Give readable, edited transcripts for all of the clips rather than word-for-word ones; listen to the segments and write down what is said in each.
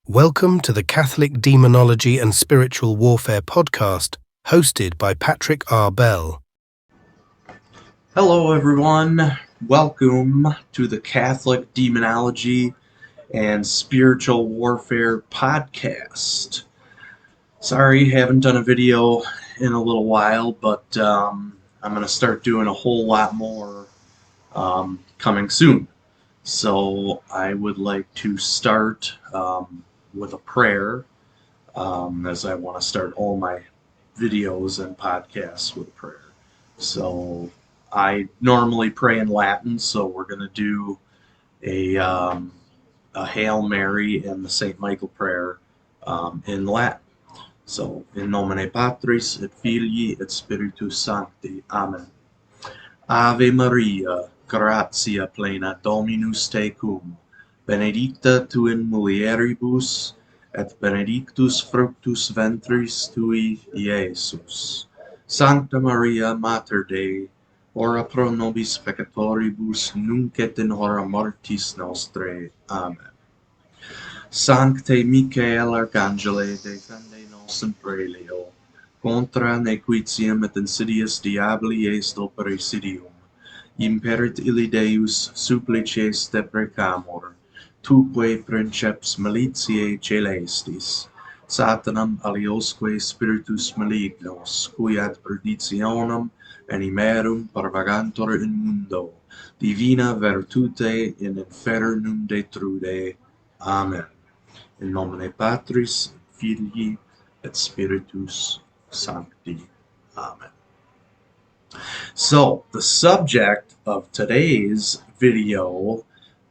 Welcome to the Catholic Demonology and Spiritual Warfare podcast, hosted by Patrick R. Bell. Hello everyone, welcome to the Catholic Demonology and Spiritual Warfare podcast. Sorry, haven't done a video in a little while, but I'm going to start doing a whole lot more coming soon. So I would like to start with a prayer, as I want to start all my videos and podcasts with prayer. So I normally pray in Latin, so we're going to do a Hail Mary and the St. Michael prayer in Latin. So, in nomine Patris et Filii et Spiritus Sancti. Amen. Ave Maria, gratia plena Dominus tecum, benedicta tu in mulieribus, et benedictus fructus ventris tui, Iesus. Sancta Maria, Mater Dei, ora pro nobis peccatoribus, nunc et in hora mortis nostrae. Amen. Sancte Michael Arcangele, defende nos in prelio, contra nequitiam et insidias diaboli est opericidium. Imperit illi Deus supplices deprecamur, tuque princeps militiae celestis, Satanam aliosque spiritus malignos, cui ad perditionem animarum parvagantur in mundo, divina virtute in infernum detrude. Amen. In nomine Patris, Filii, et Spiritus Sancti. Amen. So, the subject of today's video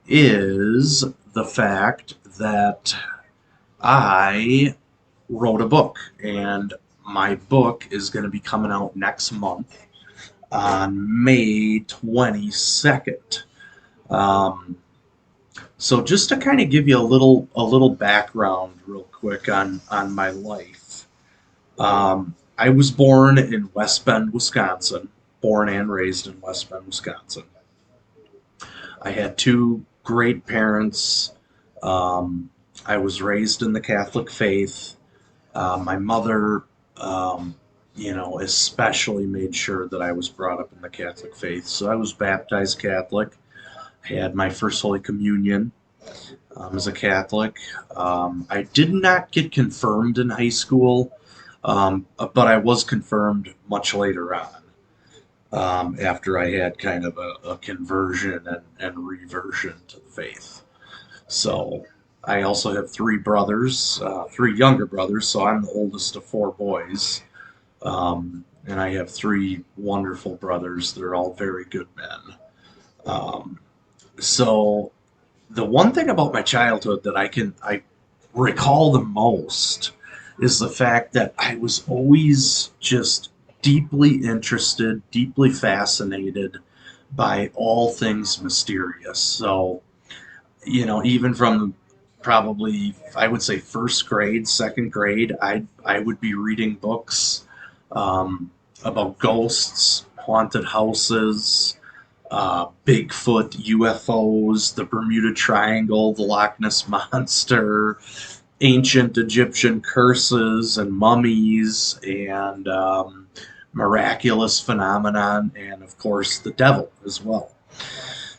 is the fact that I wrote a book, and my book is going to be coming out next month on May 22nd. So just to kind of give you a little background real quick on my life. I was born in West Bend, Wisconsin, born and raised in West Bend, Wisconsin. I had two great parents. I was raised in the Catholic faith. My mother, especially made sure that I was brought up in the Catholic faith. So I was baptized Catholic, had my first Holy Communion as a Catholic. I did not get confirmed in high school, but I was confirmed much later on, after I had kind of a conversion and reversion to the faith. So I also have three younger brothers, so I'm the oldest of four boys. And I have three wonderful brothers. They're all very good men. So the one thing about my childhood that I recall the most is the fact that I was always just deeply interested, deeply fascinated by all things mysterious. So, even from probably, I would say, first grade, second grade, I would be reading books about ghosts, haunted houses, Bigfoot, UFOs, the Bermuda Triangle, the Loch Ness Monster, ancient Egyptian curses and mummies, and miraculous phenomenon, and of course the devil as well.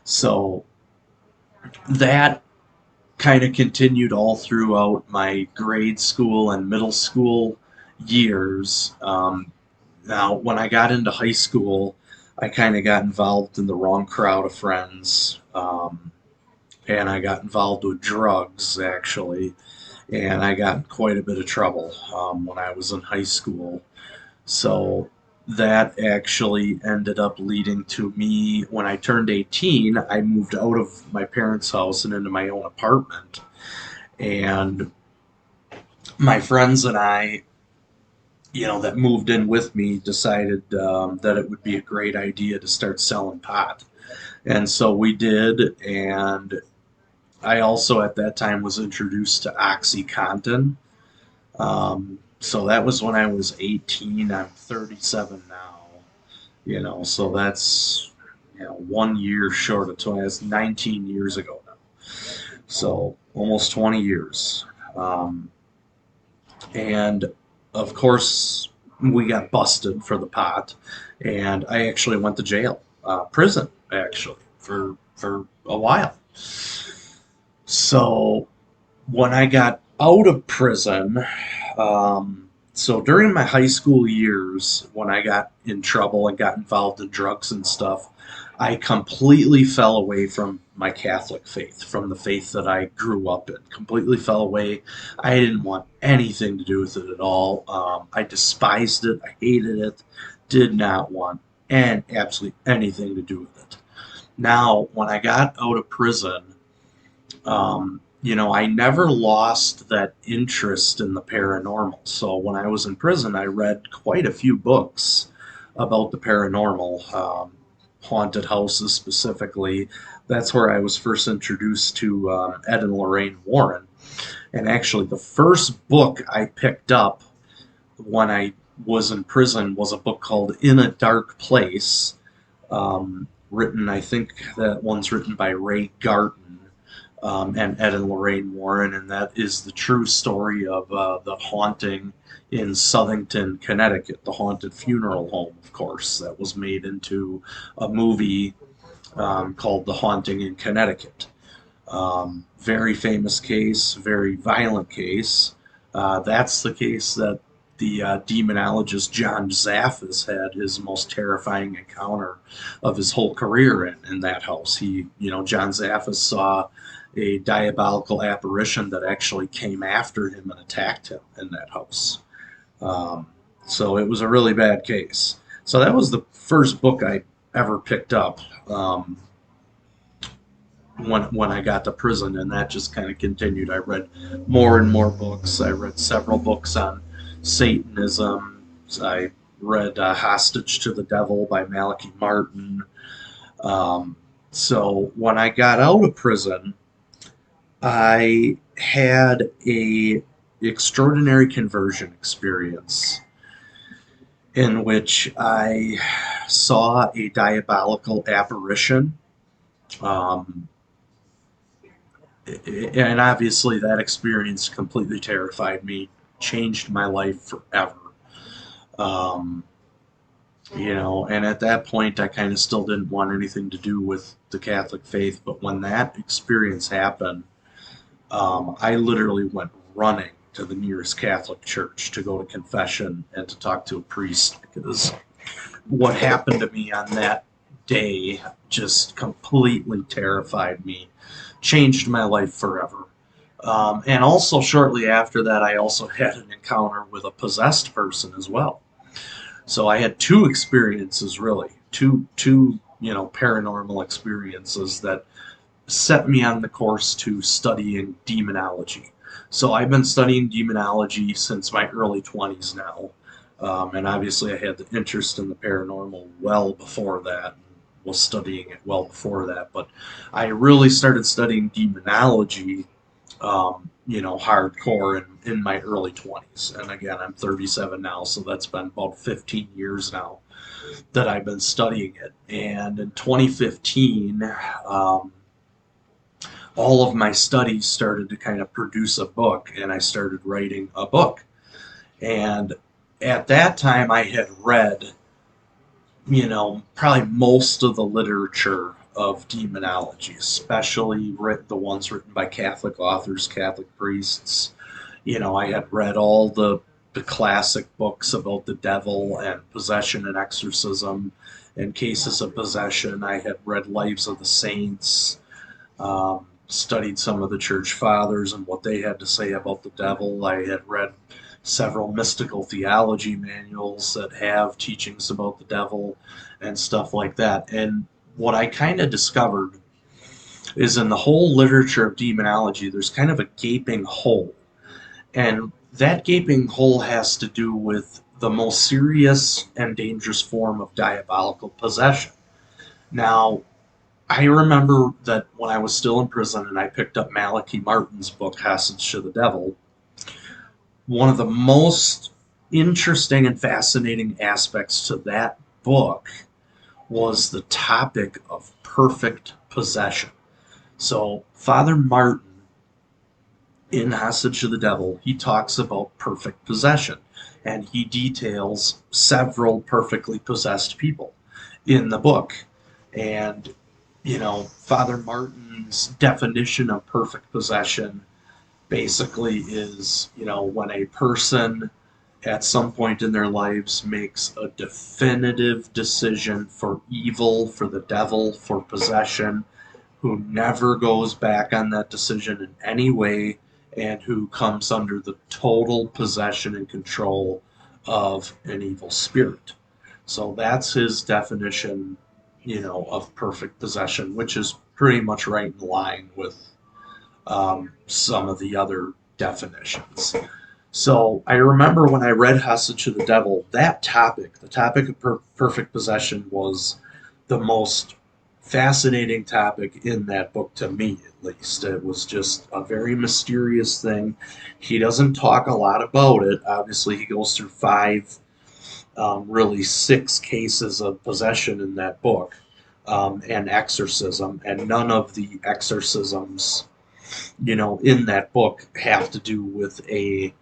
So that kind of continued all throughout my grade school and middle school years. Now, when I got into high school, I kind of got involved in the wrong crowd of friends, and I got involved with drugs, actually, and I got in quite a bit of trouble when I was in high school. So that actually ended up leading to me, when I turned 18, I moved out of my parents' house and into my own apartment. And my friends and I, that moved in with me, decided that it would be a great idea to start selling pot. And so we did, and I also at that time was introduced to OxyContin. So that was when I was 18. I'm 37 now, so that's 1 year short of 20. That's 19 years ago now. So almost 20 years. Um, and of course, we got busted for the pot, and I actually went to jail, prison actually, for a while. So when I got out of prison, so during my high school years, when I got in trouble and got involved in drugs and stuff, I completely fell away from my Catholic faith, from the faith that I grew up in. Completely fell away. I didn't want anything to do with it at all. I despised it. I hated it. Did not want and absolutely anything to do with it. Now, when I got out of prison, I never lost that interest in the paranormal. So when I was in prison, I read quite a few books about the paranormal, haunted houses specifically. That's where I was first introduced to Ed and Lorraine Warren. And actually, the first book I picked up when I was in prison was a book called In a Dark Place, written, I think that one's written by Ray Garton, and Ed and Lorraine Warren, and that is the true story of the haunting in Southington, Connecticut, the haunted funeral home, of course, that was made into a movie called The Haunting in Connecticut. Very famous case, very violent case. That's the case that the demonologist John Zaffis had his most terrifying encounter of his whole career in that house. John Zaffis saw a diabolical apparition that actually came after him and attacked him in that house. Um, so it was a really bad case. So that was the first book I ever picked up. When I got to prison, and that just kind of continued. I read more and more books. I read several books on Satanism. I read Hostage to the Devil by Malachi Martin. So when I got out of prison, I had a extraordinary conversion experience in which I saw a diabolical apparition. Um, and obviously that experience completely terrified me, changed my life forever. Um, and at that point, I kind of still didn't want anything to do with the Catholic faith. But when that experience happened, I literally went running to the nearest Catholic church to go to confession and to talk to a priest because what happened to me on that day just completely terrified me, changed my life forever. And also, shortly after that, I also had an encounter with a possessed person as well. So I had two experiences, really, two paranormal experiences that set me on the course to studying demonology. So I've been studying demonology since my early 20s now. And obviously, I had the interest in the paranormal well before that, and was studying it well before that. But I really started studying demonology, hardcore in my early 20s. And again, I'm 37 now, so that's been about 15 years now that I've been studying it. And in 2015, all of my studies started to kind of produce a book, and I started writing a book. And at that time, I had read, probably most of the literature of demonology, especially the ones written by Catholic authors, Catholic priests. I had read all the classic books about the devil and possession and exorcism and cases of possession. I had read Lives of the Saints, studied some of the church fathers and what they had to say about the devil. I had read several mystical theology manuals that have teachings about the devil and stuff like that. And what I kind of discovered is in the whole literature of demonology, there's kind of a gaping hole. And that gaping hole has to do with the most serious and dangerous form of diabolical possession. Now, I remember that when I was still in prison and I picked up Malachi Martin's book, Hostage to the Devil, one of the most interesting and fascinating aspects to that book was the topic of perfect possession. So, Father Martin in Hostage to the Devil, he talks about perfect possession, and he details several perfectly possessed people in the book. And, Father Martin's definition of perfect possession basically is, when a person at some point in their lives makes a definitive decision for evil, for the devil, for possession, who never goes back on that decision in any way, and who comes under the total possession and control of an evil spirit. So that's his definition, of perfect possession, which is pretty much right in line with some of the other definitions. So I remember when I read Hostage to the Devil, that topic, the topic of perfect possession, was the most fascinating topic in that book to me, at least. It was just a very mysterious thing. He doesn't talk a lot about it. Obviously, he goes through really six cases of possession in that book, and exorcism, and none of the exorcisms, in that book have to do with a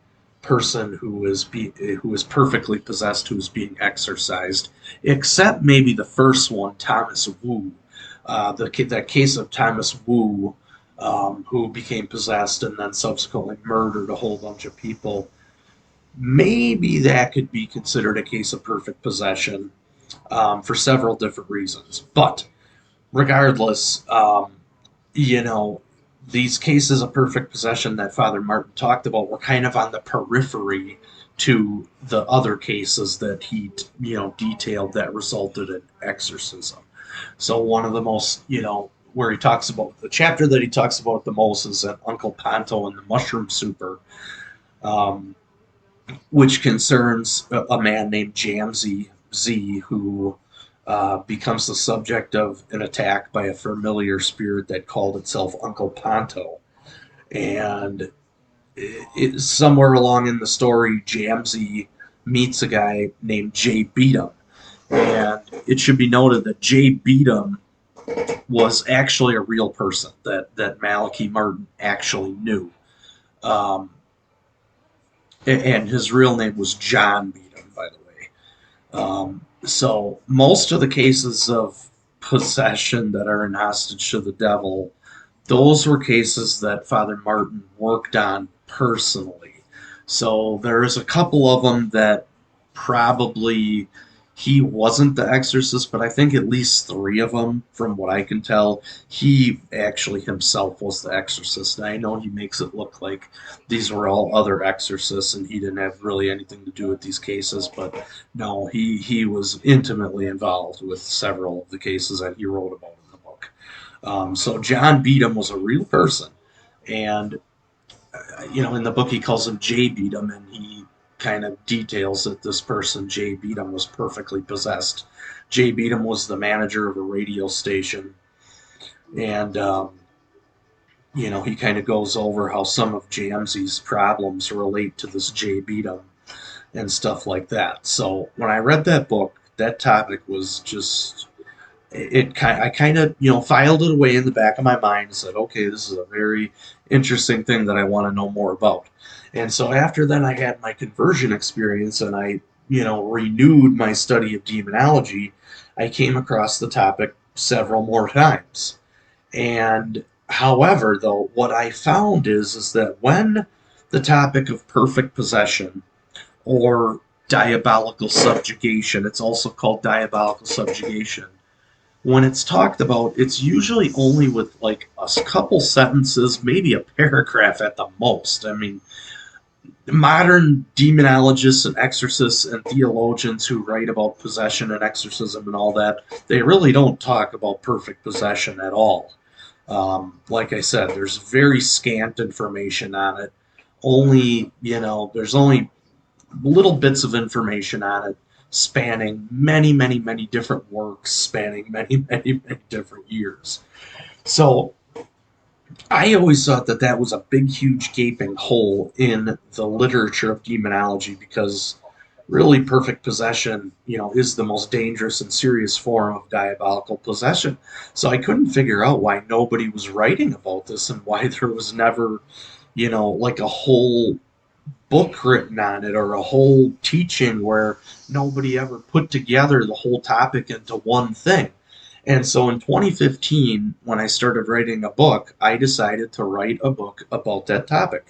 person who is perfectly possessed, who is being exorcised, except maybe the first one, Thomas Wu, that case of Thomas Wu, who became possessed and then subsequently murdered a whole bunch of people. Maybe that could be considered a case of perfect possession, for several different reasons. But regardless, you know, these cases of perfect possession that Father Martin talked about were kind of on the periphery to the other cases that he, detailed that resulted in exorcism. So one of the most, where he talks about the chapter that he talks about the most is at Uncle Ponto and the Mushroom Super, um, which concerns a man named Jamsey Z, who becomes the subject of an attack by a familiar spirit that called itself Uncle Ponto. And somewhere along in the story, Jamsey meets a guy named Jay Beatum. And it should be noted that Jay Beatum was actually a real person that Malachi Martin actually knew. Um, and his real name was John Beatum, by the way. So most of the cases of possession that are in Hostage to the Devil, those were cases that Father Martin worked on personally. So there's a couple of them that probably he wasn't the exorcist, but I think at least three of them, from what I can tell, he actually himself was the exorcist. And I know he makes it look like these were all other exorcists and he didn't have really anything to do with these cases, but no, he was intimately involved with several of the cases that he wrote about in the book. So John Beatum was a real person, and in the book he calls him Jay Beatum, and he kind of details that this person, Jay Beatum, was perfectly possessed. Jay Beatum was the manager of a radio station, and he kind of goes over how some of Jamsey's problems relate to this Jay Beatum and stuff like that. So when I read that book, that topic was just I kind of filed it away in the back of my mind and said, okay, this is a very interesting thing that I want to know more about. And so after then, I had my conversion experience, and I renewed my study of demonology. I came across the topic several more times. And however, though, what I found is that when the topic of perfect possession, or diabolical subjugation, it's also called diabolical subjugation, when it's talked about, it's usually only with like a couple sentences, maybe a paragraph at the most. I mean, modern demonologists and exorcists and theologians who write about possession and exorcism and all that, they really don't talk about perfect possession at all. Like I said, there's very scant information on it. There's only little bits of information on it, spanning many, many, many different works, spanning many, many, many different years. So I always thought that that was a big, huge, gaping hole in the literature of demonology, because really perfect possession, is the most dangerous and serious form of diabolical possession. So I couldn't figure out why nobody was writing about this and why there was never like a whole book written on it or a whole teaching where nobody ever put together the whole topic into one thing. And so in 2015, when I started writing a book, I decided to write a book about that topic,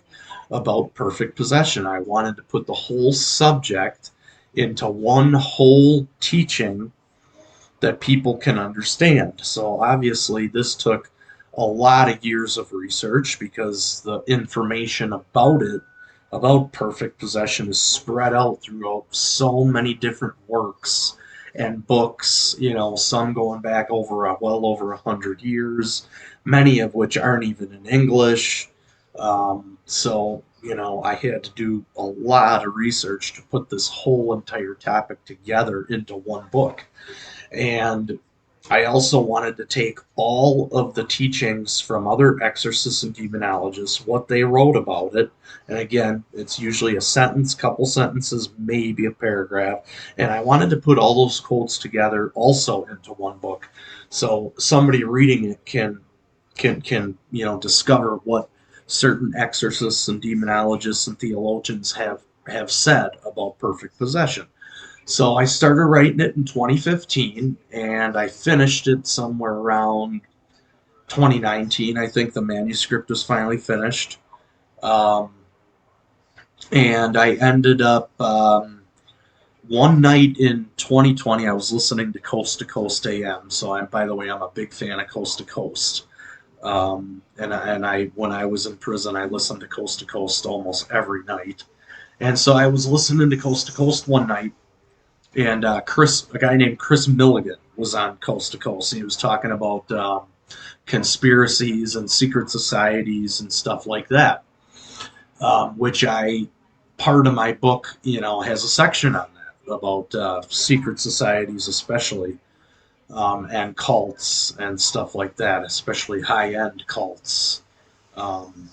about perfect possession. I wanted to put the whole subject into one whole teaching that people can understand. So obviously, this took a lot of years of research because the information about it, about perfect possession, is spread out throughout so many different works and books. Some going back well over 100 years, many of which aren't even in English. So I had to do a lot of research to put this whole entire topic together into one book. And I also wanted to take all of the teachings from other exorcists and demonologists, what they wrote about it. And again, it's usually a sentence, couple sentences, maybe a paragraph. And I wanted to put all those quotes together also into one book. So somebody reading it can discover what certain exorcists and demonologists and theologians have said about perfect possession. So I started writing it in 2015 and I finished it somewhere around 2019. I think the manuscript was finally finished. Um, and I ended up one night in 2020, I was listening to Coast AM. So by the way, I'm a big fan of Coast to Coast. And when I was in prison, I listened to Coast almost every night. And so I was listening to Coast one night, and a guy named Chris Milligan was on Coast to Coast. He was talking about conspiracies and secret societies and stuff like that, which part of my book, has a section on that about secret societies, especially, and cults and stuff like that, especially high end cults. Um,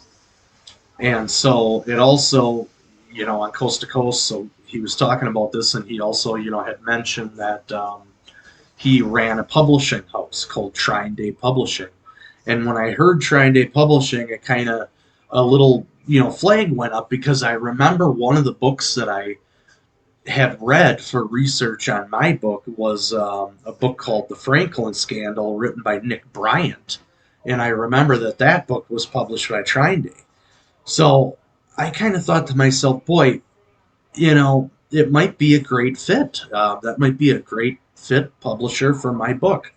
and so it also, on Coast to Coast, so he was talking about this, and he also, had mentioned that he ran a publishing house called Shrine Day Publishing. And when I heard Shrine Day Publishing, it kind of a little, flag went up because I remember one of the books that I had read for research on my book was a book called The Franklin Scandal, written by Nick Bryant. And I remember that book was published by Shrine Day. So I kind of thought to myself, boy, it might be a great fit. That might be a great fit publisher for my book.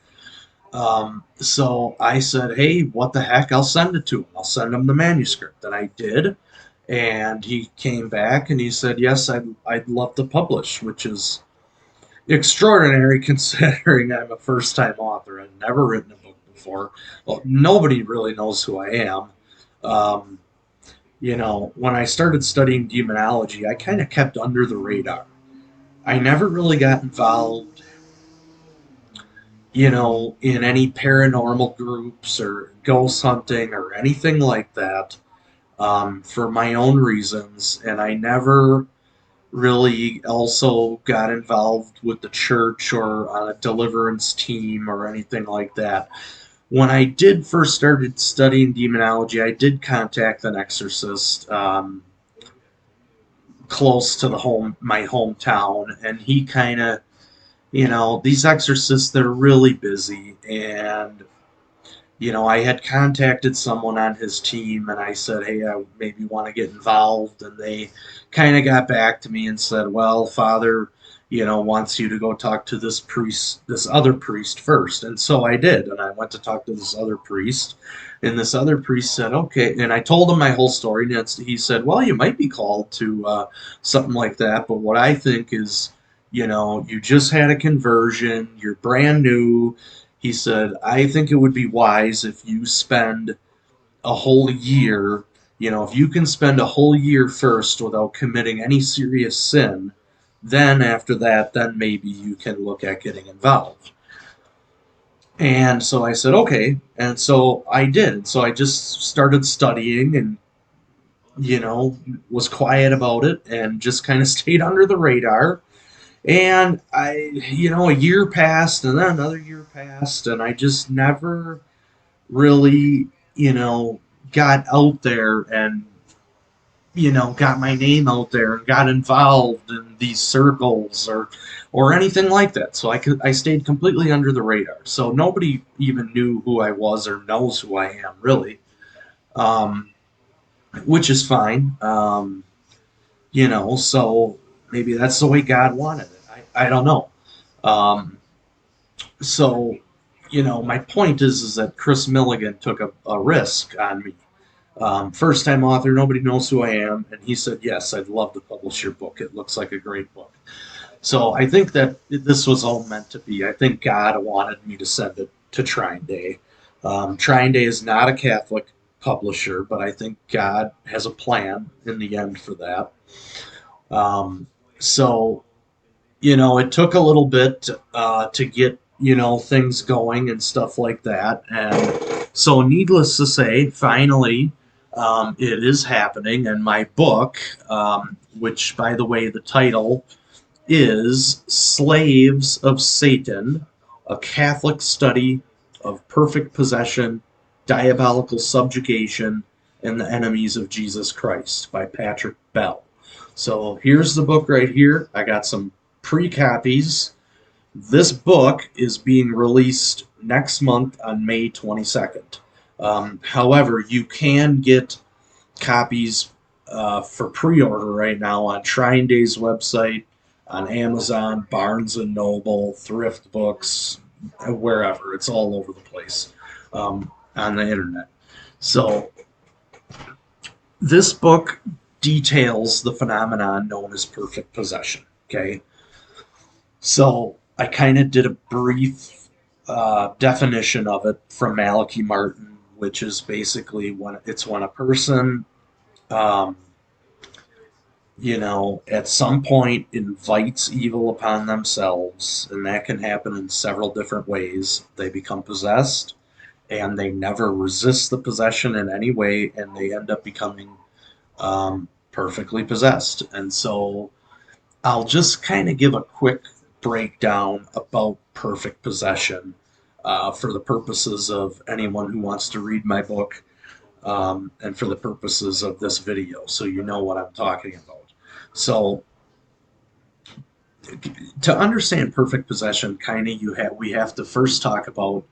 So I said, hey, what the heck? I'll send it to him. I'll send him the manuscript. And I did. And he came back and he said, yes, I'd love to publish, which is extraordinary considering I'm a first time author. I've never written a book before. Well, nobody really knows who I am. Um, when I started studying demonology, I kind of kept under the radar. I never really got involved, in any paranormal groups or ghost hunting or anything like that, for my own reasons. And I never really also got involved with the church or on a deliverance team or anything like that. When I did first started studying demonology, I did contact an exorcist close to my hometown, and he kind of, these exorcists, they're really busy, and I had contacted someone on his team and I said, hey, I maybe want to get involved. And they kind of got back to me and said, well, Father, wants you to go talk to this other priest first. And so I did. And I went to talk to this other priest. And this other priest said, okay. And I told him my whole story. And he said, well, you might be called to something like that. But what I think is, you just had a conversion, you're brand new. He said, I think it would be wise if you spend a whole year, if you can spend a whole year first without committing any serious sin, then after that, then maybe you can look at getting involved. And so I said, okay. And so I did. And so I just started studying and, was quiet about it and just kind of stayed under the radar. And a year passed and then another year passed, and I just never really, got out there and got my name out there and got involved in these circles or anything like that. So I stayed completely under the radar. So nobody even knew who I was or knows who I am really, um, which is fine. So maybe that's the way God wanted it. I don't know. Um, so my point is that Chris Milligan took a risk on me. First time author, nobody knows who I am, and he said, "Yes, I'd love to publish your book. It looks like a great book." So I think that this was all meant to be. I think God wanted me to send it to Trine Day. Trine Day is not a Catholic publisher, but I think God has a plan in the end for that. Um, so it took a little bit to get things going and stuff like that, and so needless to say, finally, it is happening, and my book, which by the way, the title is Slaves of Satan, a Catholic Study of Perfect Possession, Diabolical Subjugation, and the Enemies of Jesus Christ by Patrick Bell. So here's the book right here. I got some pre-copies. This book is being released next month on May 22nd. However, you can get copies for pre-order right now on Shrine Day's website, on Amazon, Barnes and Noble, Thrift Books, wherever. It's all over the place on the internet. So this book details the phenomenon known as perfect possession. Okay, so I kind of did a brief definition of it from Malachi Martin, which is basically when a person um, at some point invites evil upon themselves, and that can happen in several different ways. They become possessed, and they never resist the possession in any way, and they end up becoming perfectly possessed. And so I'll just kind of give a quick breakdown about perfect possession for the purposes of anyone who wants to read my book, and for the purposes of this video, so you know what I'm talking about. So to understand perfect possession, kind of we have to first talk about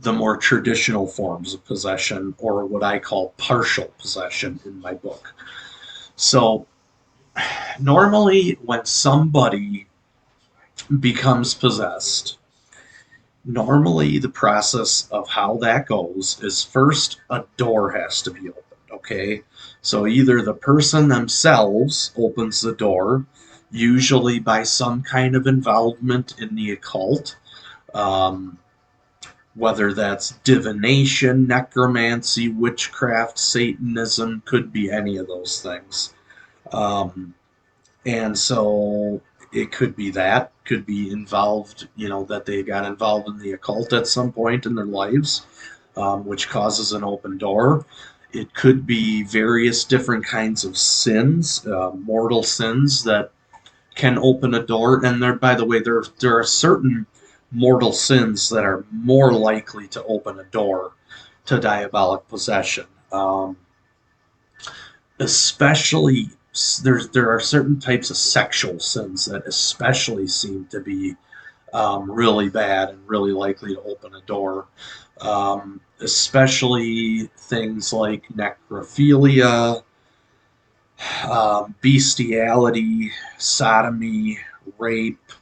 the more traditional forms of possession, or what I call partial possession in my book. So normally, when somebody becomes possessed, normally the process of how that goes is first a door has to be opened. Okay, so either the person themselves opens the door, usually by some kind of involvement in the occult, um, whether that's divination, necromancy, witchcraft, Satanism, could be any of those things. Um, and so it could be that, could be involved, that they got involved in the occult at some point in their lives, which causes an open door. It could be various different kinds of sins, mortal sins that can open a door. And there, by the way, there are certain mortal sins that are more likely to open a door to diabolic possession. Especially there are certain types of sexual sins that especially seem to be really bad and really likely to open a door. Especially things like necrophilia, bestiality, sodomy, rape,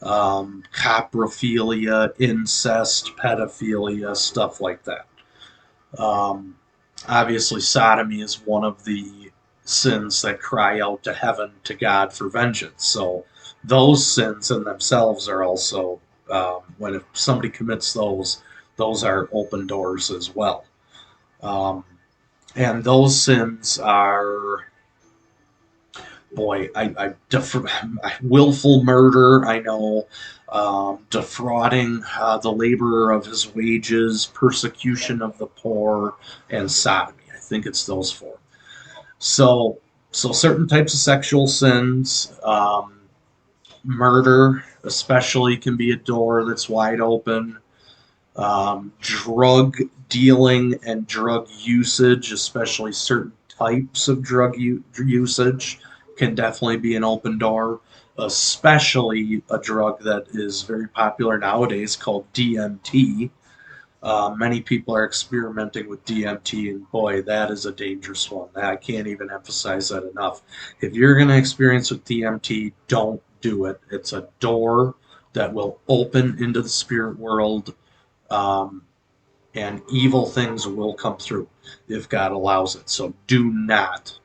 coprophilia, incest, pedophilia, stuff like that. Um, Obviously, sodomy is one of the sins that cry out to heaven, to God for vengeance. So those sins in themselves are also, when if somebody commits those are open doors as well. Um, and those sins are, boy, willful murder, I know, defrauding the laborer of his wages, persecution of the poor, and sodomy. I think it's those four. So, so certain types of sexual sins, murder especially can be a door that's wide open. Drug dealing and drug usage, especially certain types of usage can definitely be an open door, especially a drug that is very popular nowadays called DMT. Many people are experimenting with DMT, and boy, that is a dangerous one. I can't even emphasize that enough. If you're going to experience with DMT, don't do it. It's a door that will open into the spirit world, um, and evil things will come through if God allows it. So do not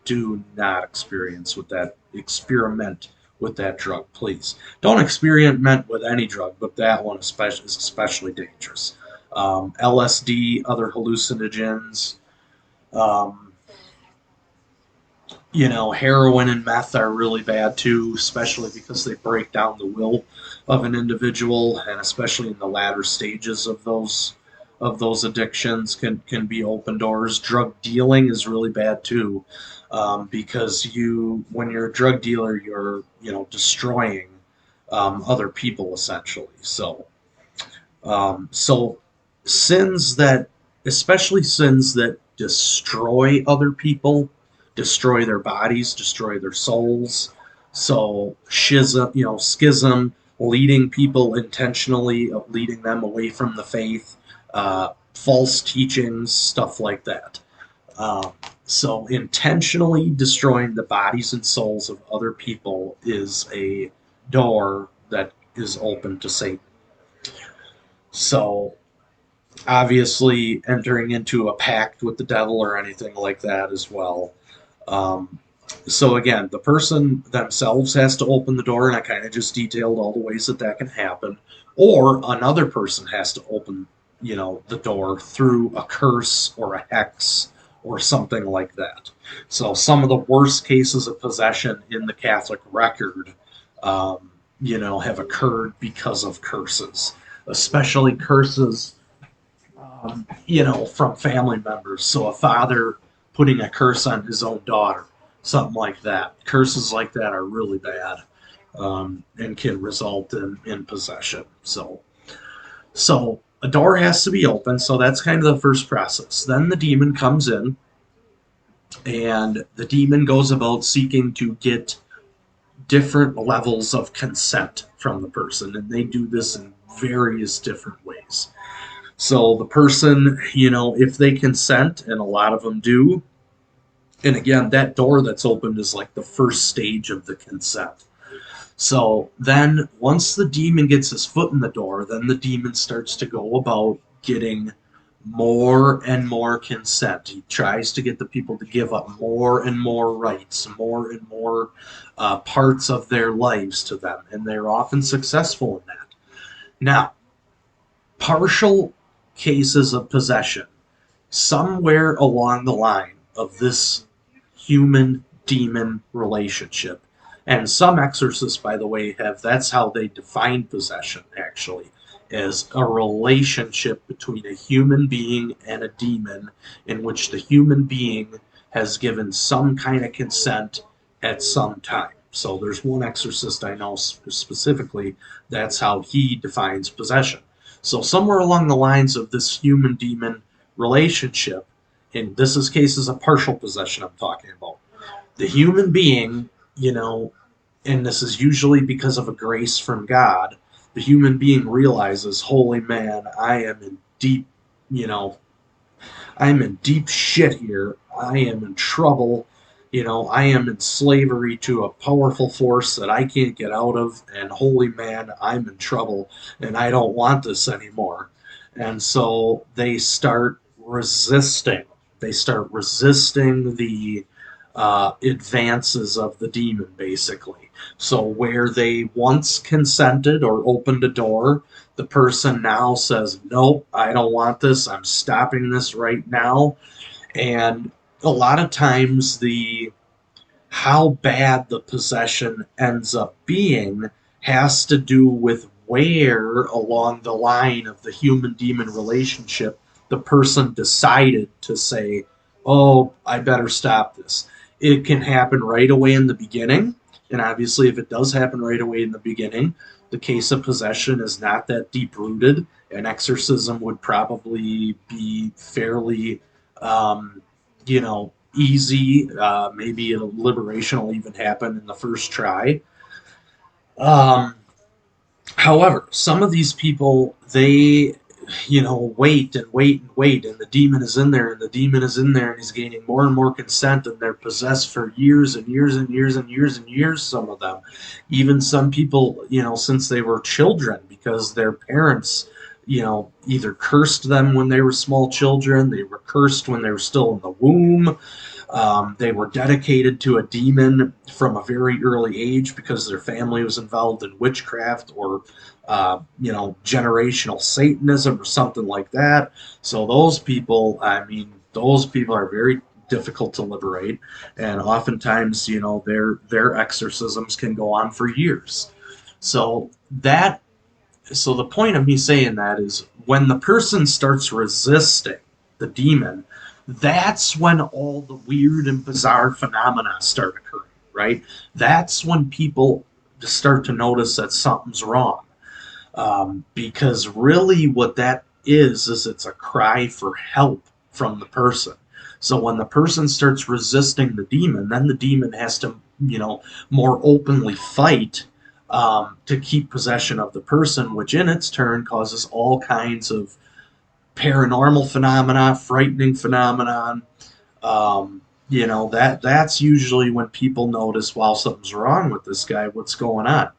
experiment with that drug, please. Don't experiment with any drug, but that one is especially dangerous. LSD, other hallucinogens, um, heroin and meth are really bad too, especially because they break down the will of an individual, and especially in the latter stages of those addictions can be open doors. Drug dealing is really bad too, because when you're a drug dealer, you're destroying other people essentially. So sins that, especially sins that destroy other people, destroy their bodies, destroy their souls. So schism, leading people intentionally, leading them away from the faith, false teachings, stuff like that. Um, so intentionally destroying the bodies and souls of other people is a door that is open to Satan. So obviously entering into a pact with the devil or anything like that as well. Um, so again, the person themselves has to open the door, and I kind of just detailed all the ways that that can happen, or another person has to open, the door through a curse or a hex or something like that. So some of the worst cases of possession in the Catholic record, have occurred because of curses, especially curses from family members. So a father putting a curse on his own daughter, something like that. Curses like that are really bad, and can result in possession. So a door has to be open. So that's kind of the first process. Then the demon comes in, and the demon goes about seeking to get different levels of consent from the person, and they do this in various different ways. So the person, if they consent, and a lot of them do, and again, that door that's opened is like the first stage of the consent. So then once the demon gets his foot in the door, then the demon starts to go about getting more and more consent. He tries to get the people to give up more and more rights, more and more parts of their lives to them, and they're often successful in that. Now, partial cases of possession, somewhere along the line of this human demon relationship. And some exorcists, by the way, that's how they define possession, actually, as a relationship between a human being and a demon in which the human being has given some kind of consent at some time. So there's one exorcist I know specifically, that's how he defines possession. So somewhere along the lines of this human demon relationship, in this case is a partial possession I'm talking about. The human being, and this is usually because of a grace from God, the human being realizes, holy man, you know, I'm in deep shit here. I am in trouble. I am in slavery to a powerful force that I can't get out of. And holy man, I'm in trouble and I don't want this anymore. And so they start resisting. They start resisting the advances of the demon, basically. So where they once consented or opened a door, the person now says, nope, I don't want this. I'm stopping this right now. And a lot of times the how bad the possession ends up being has to do with where along the line of the human demon relationship the person decided to say, oh, I better stop this. It can happen right away in the beginning. And obviously, if it does happen right away in the beginning, the case of possession is not that deep rooted. An exorcism would probably be fairly, um, easy. Maybe a liberation will even happen in the first try. Um, However, some of these people, they, wait and wait and wait, and the demon is in there, and the demon is in there, and he's gaining more and more consent, and they're possessed for years and years and years and years and years, some of them. Even some people, since they were children, because their parents, either cursed them when they were small children, they were cursed when they were still in the womb, they were dedicated to a demon from a very early age because their family was involved in witchcraft or, generational Satanism or something like that. So those people, I mean, those people are very difficult to liberate, and oftentimes, their exorcisms can go on for years. So that so the point of me saying that is when the person starts resisting the demon, that's when all the weird and bizarre phenomena start occurring, right? That's when people start to notice that something's wrong. Because really what that is it's a cry for help from the person. So when the person starts resisting the demon, then the demon has to, more openly fight, to keep possession of the person, which in its turn causes all kinds of paranormal phenomena, frightening phenomenon. That's usually when people notice, wow, something's wrong with this guy. What's going on?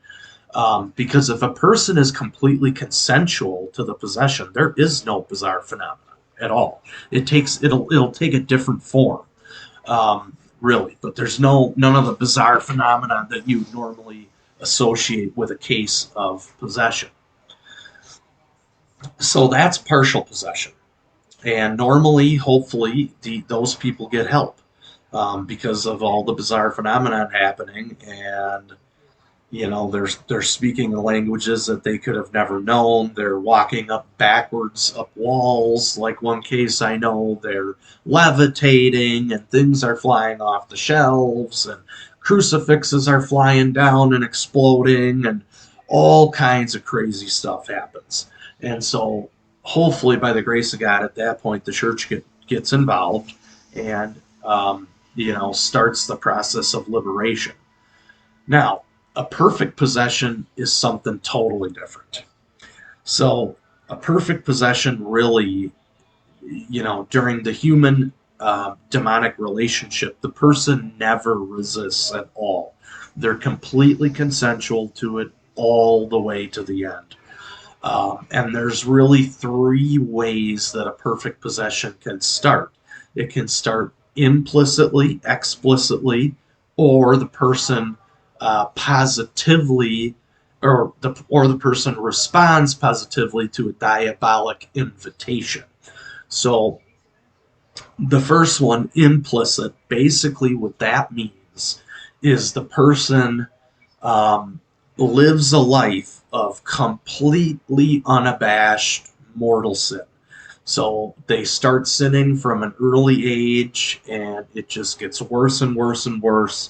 Because if a person is completely consensual to the possession, there is no bizarre phenomena at all. It'll take a different form, really. But there's none of the bizarre phenomena that you normally associate with a case of possession. So that's partial possession, and normally, hopefully, those people get help, because of all the bizarre phenomenon happening, and they're speaking languages that they could have never known. They're walking up backwards up walls. Like one case I know, they're levitating and things are flying off the shelves and crucifixes are flying down and exploding and all kinds of crazy stuff happens. And so hopefully by the grace of God at that point the church gets involved and starts the process of liberation. Now, a perfect possession is something totally different. So, a perfect possession really, during the human demonic relationship, the person never resists at all. They're completely consensual to it all the way to the end. And there's really three ways that a perfect possession can start. It can start implicitly, explicitly, or the person positively, or the person responds positively to a diabolic invitation. So the first one, implicit, basically what that means is the person um, lives a life of completely unabashed mortal sin. So they start sinning from an early age, and it just gets worse and worse and worse.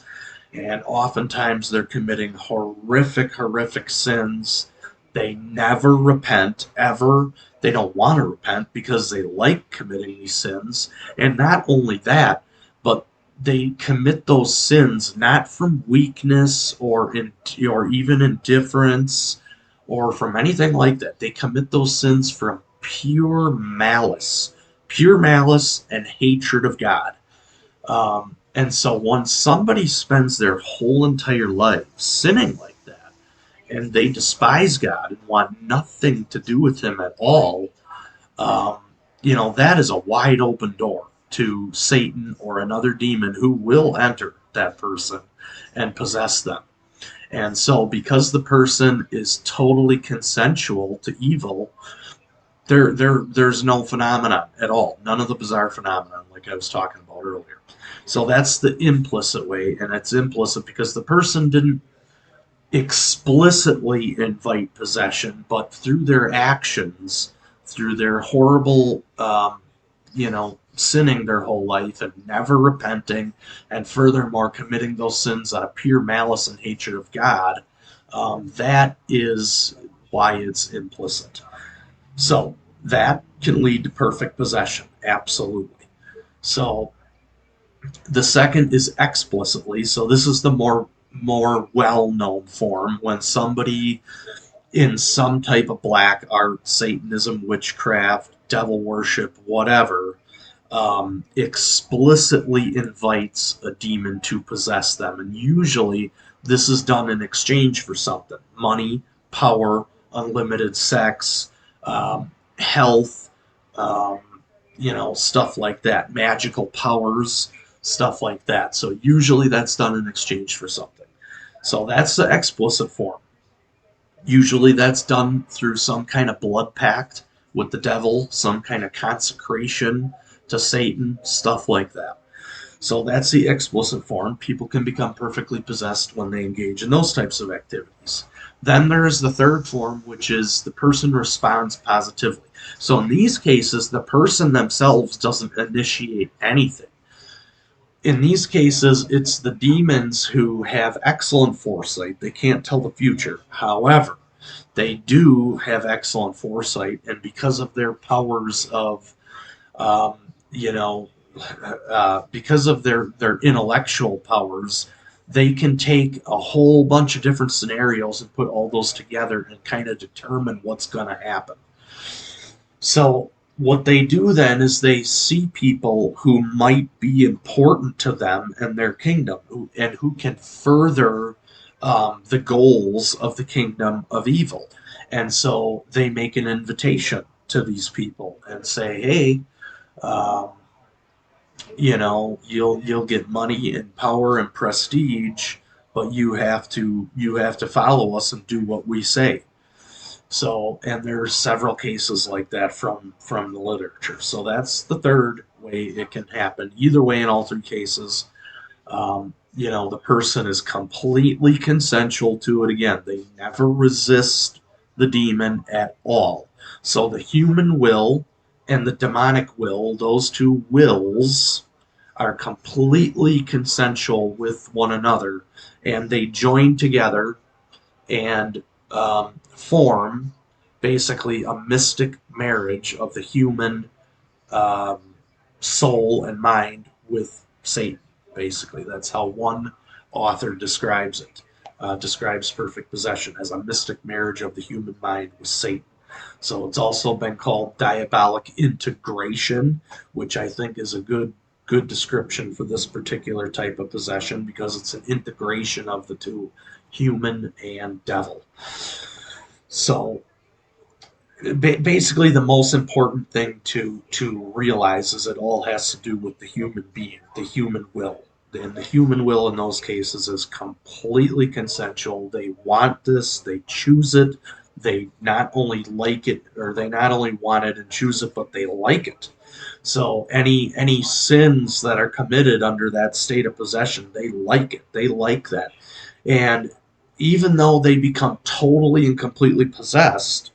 And oftentimes they're committing horrific, horrific sins. They never repent, ever. They don't want to repent because they like committing these sins. And not only that, but they commit those sins not from weakness or even indifference or from anything like that. They commit those sins from pure malice and hatred of God. And so once somebody spends their whole entire life sinning like that, and they despise God and want nothing to do with Him at all, um, that is a wide open door to Satan or another demon who will enter that person and possess them. And so, because the person is totally consensual to evil, there's no phenomenon at all. None of the bizarre phenomenon, like I was talking about earlier. So that's the implicit way, and it's implicit because the person didn't explicitly invite possession, but through their actions, through their horrible, sinning their whole life and never repenting, and furthermore committing those sins out of pure malice and hatred of God, that is why it's implicit. So that can lead to perfect possession, absolutely. So The second is explicitly. So this is the more well-known form, when somebody in some type of black art, Satanism, witchcraft, devil worship, whatever, explicitly invites a demon to possess them. And usually this is done in exchange for something: money, power, unlimited sex, health, um, stuff like that, magical powers, stuff like that. So usually that's done in exchange for something. So that's the explicit form. Usually that's done through some kind of blood pact with the devil, some kind of consecration to Satan, stuff like that. So that's the explicit form. People can become perfectly possessed when they engage in those types of activities. Then there is the third form, which is the person responds positively. So in these cases, the person themselves doesn't initiate anything. In these cases, it's the demons who have excellent foresight. They can't tell the future. However, they do have excellent foresight, and because of their powers of, um, you know, because of their intellectual powers, they can take a whole bunch of different scenarios and put all those together and kind of determine what's going to happen. So what they do then is they see people who might be important to them and their kingdom, and who can further the goals of the kingdom of evil. And so they make an invitation to these people and say, "Hey, um, you'll get money and power and prestige, but you have to follow us and do what we say." So, and there's several cases like that from the literature. So that's the third way it can happen. Either way, in all three cases, the person is completely consensual to it. Again, they never resist the demon at all. So the human will and the demonic will, those two wills, are completely consensual with one another, and they join together and form basically a mystic marriage of the human um, soul and mind with Satan. Basically, that's how one author describes it. Describes perfect possession as a mystic marriage of the human mind with Satan. So it's also been called diabolic integration, which I think is a good description for this particular type of possession, because it's an integration of the two, human and devil. So basically, the most important thing to realize is it all has to do with the human being, the human will. And the human will in those cases is completely consensual. They want this, they choose it. They not only like it, or they not only want it and choose it, but they like it. So any sins that are committed under that state of possession, they like it. They like that. And even though they become totally and completely possessed,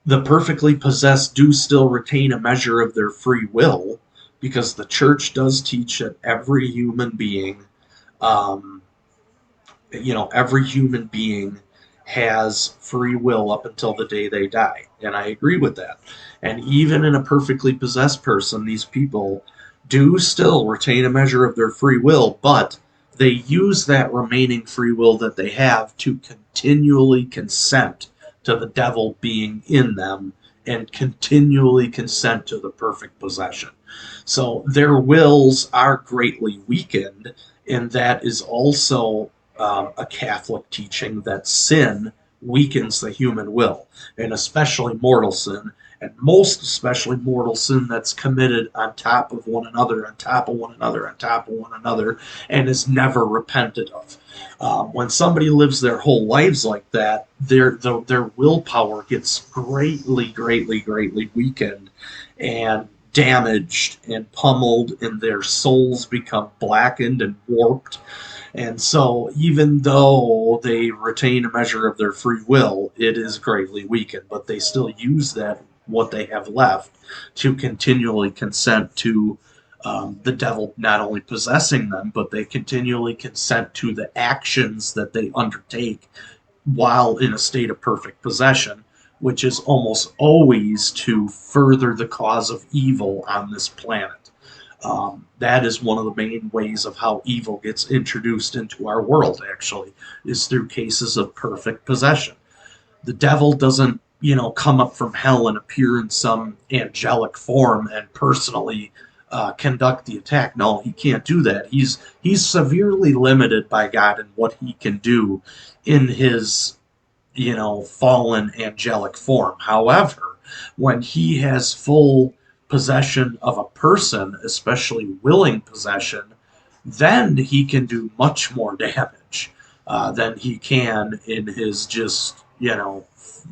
the perfectly possessed do still retain a measure of their free will, because the church does teach that um, every human being has free will up until the day they die. And I agree with that. And even in a perfectly possessed person, these people do still retain a measure of their free will, but they use that remaining free will that they have to continually consent to the devil being in them, and continually consent to the perfect possession. So their wills are greatly weakened, and that is also a Catholic teaching that sin weakens the human will, and especially mortal sin, and most especially mortal sin that's committed on top of one another, on top of one another, on top of one another, and is never repented of. When somebody lives their whole lives like that, their willpower gets greatly, greatly, greatly weakened and damaged and pummeled, and their souls become blackened and warped. And so, even though they retain a measure of their free will, it is greatly weakened, but they still use that, what they have left, to continually consent to the devil not only possessing them, but they continually consent to the actions that they undertake while in a state of perfect possession, which is almost always to further the cause of evil on this planet. That is one of the main ways of how evil gets introduced into our world, actually, is through cases of perfect possession. The devil doesn't, come up from hell and appear in some angelic form and personally conduct the attack. No, he can't do that. He's severely limited by God in what he can do in his, fallen angelic form. However, when he has full possession of a person, especially willing possession, then he can do much more damage than he can in his just,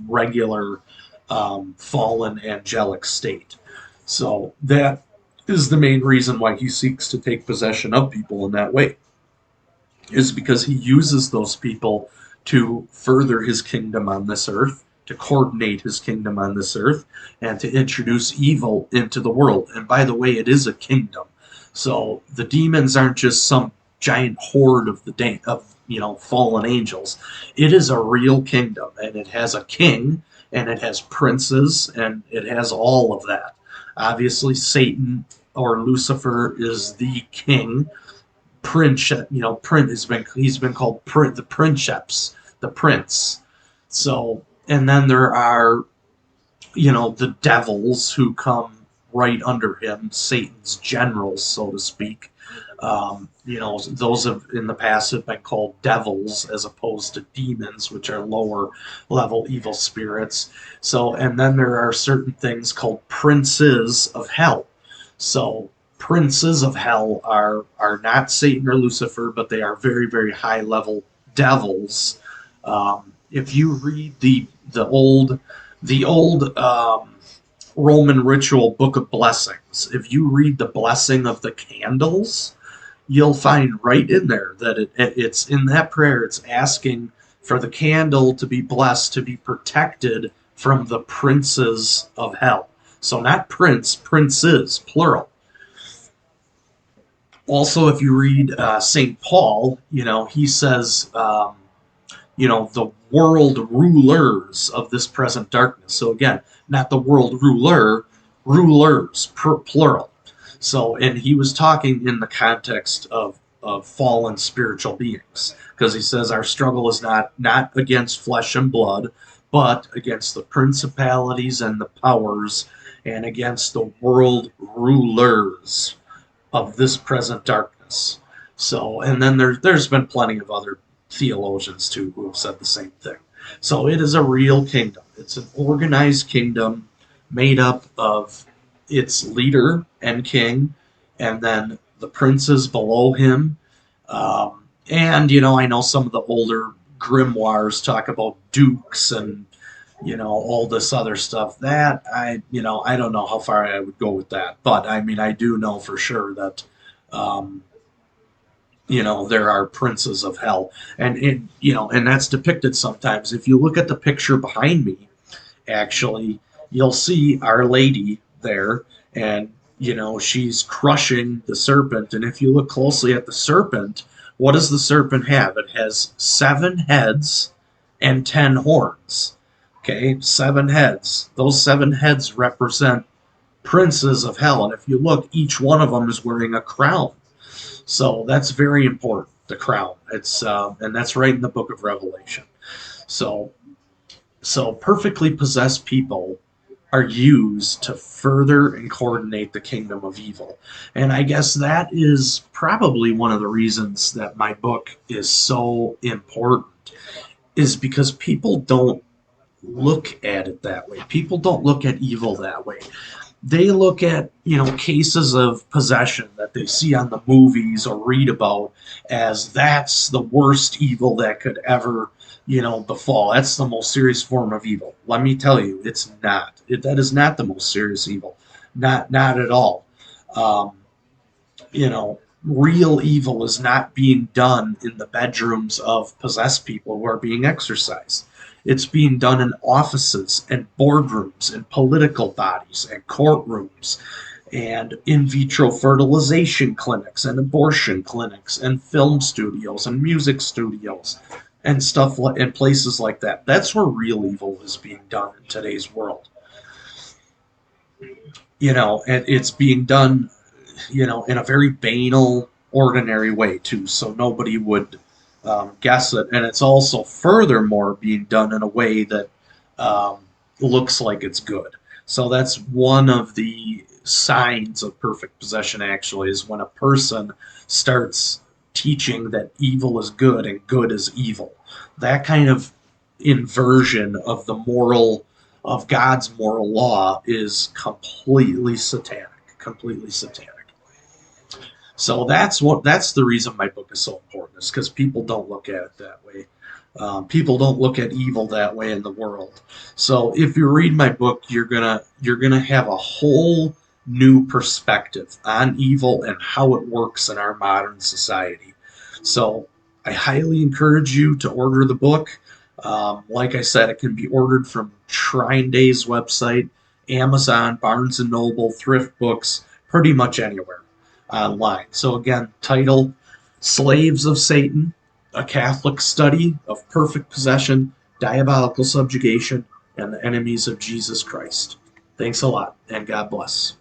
regular fallen angelic state. So that is the main reason why he seeks to take possession of people in that way, is because he uses those people to further his kingdom on this earth, to coordinate his kingdom on this earth, and to introduce evil into the world. And by the way, it is a kingdom. So the demons aren't just some giant horde of fallen angels. It is a real kingdom, and it has a king, and it has princes, and it has all of that. Obviously, Satan or Lucifer is the king. Prince, Prince he's been called the Princeps, the Prince. So, and then there are, the devils who come right under him, Satan's generals, so to speak. Those have in the past have been called devils as opposed to demons, which are lower level evil spirits. So, and then there are certain things called princes of hell. So, princes of hell are not Satan or Lucifer, but they are very, very high level devils. If you read the old Roman ritual book of blessings, if you read the blessing of the candles, you'll find right in there that it's in that prayer, it's asking for the candle to be blessed, to be protected from the princes of hell. So not prince, princes, plural. Also, if you read St. Paul, he says, the world rulers of this present darkness. So again, not the world ruler, rulers, plural. So, and he was talking in the context of fallen spiritual beings, because he says our struggle is not against flesh and blood, but against the principalities and the powers, and against the world rulers of this present darkness. So, and then there's been plenty of other theologians too who have said the same thing. So it is a real kingdom. It's an organized kingdom made up of its leader and king, and then the princes below him. And I know some of the older grimoires talk about dukes and all this other stuff. That I don't know how far I would go with that, but I mean I do know for sure that um, there are princes of hell, and that's depicted sometimes. If you look at the picture behind me, actually, you'll see Our Lady there, and she's crushing the serpent. And if you look closely at the serpent, what does the serpent have? It has 7 heads and 10 horns. Okay, 7 heads. Those 7 heads represent princes of hell, and if you look, each one of them is wearing a crown. So that's very important. The crown. It's and that's right in the book of Revelation. So perfectly possessed people are used to further and coordinate the kingdom of evil. And I guess that is probably one of the reasons that my book is so important, is because people don't look at it that way. People don't look at evil that way. They look at cases of possession that they see on the movies or read about as that's the worst evil that could ever befall. That's the most serious form of evil. Let me tell you, it's not. That is not the most serious evil. Not at all. um, Real evil is not being done in the bedrooms of possessed people who are being exorcised. It's being done in offices and boardrooms and political bodies and courtrooms and in vitro fertilization clinics and abortion clinics and film studios and music studios and stuff like and places like that. That's where real evil is being done in today's world. And it's being done. in a very banal, ordinary way too, so nobody would guess it. And it's also furthermore being done in a way that um, looks like it's good. So that's one of the signs of perfect possession. Actually, is when a person starts teaching that evil is good and good is evil. That kind of inversion of the moral of God's moral law is completely satanic. Completely satanic. So that's the reason my book is so important, is because people don't look at it that way. People don't look at evil that way in the world. So if you read my book, you're gonna have a whole new perspective on evil and how it works in our modern society. So I highly encourage you to order the book. Like I said, it can be ordered from Shrine Day's website, Amazon, Barnes and Noble, Thrift Books, pretty much anywhere online. So again, title Slaves of Satan, a Catholic study of perfect possession, diabolical subjugation, and the enemies of Jesus Christ. Thanks a lot, and God bless.